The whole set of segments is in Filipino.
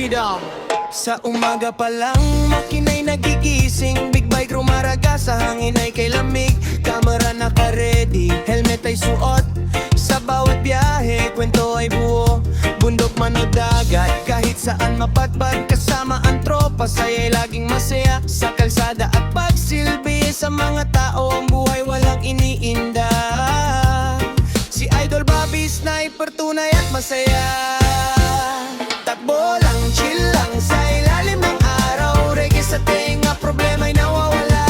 Freedom. Sa umaga pa lang, makina'y nagigising. Big bike rumaraga sa hangin ay kay lamig. Kamera naka-ready, helmet ay suot. Sa bawat biyahe, kwento ay buo. Bundok man o dagat, kahit saan mapadpad. Kasama ang tropa, saya'y laging masaya. Sa kalsada at pagsilbi sa mga tao, ang buhay walang iniinda. Si Idol Bobby, sniper, tunay at masaya. Takbo lang, chill lang sa ilalim ng araw. Reggae sa tenga, problema'y nawawala.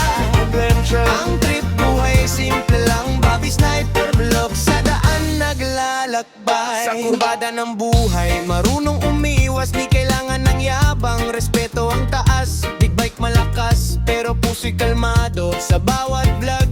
Ang trip buhay, simple lang. Bobby Sniper, vlog sa daan naglalakbay. Sa kurbada ng buhay, marunong umiwas. Di kailangan ng yabang, respeto ang taas. Big bike malakas, pero puso'y kalmado. Sa bawat vlog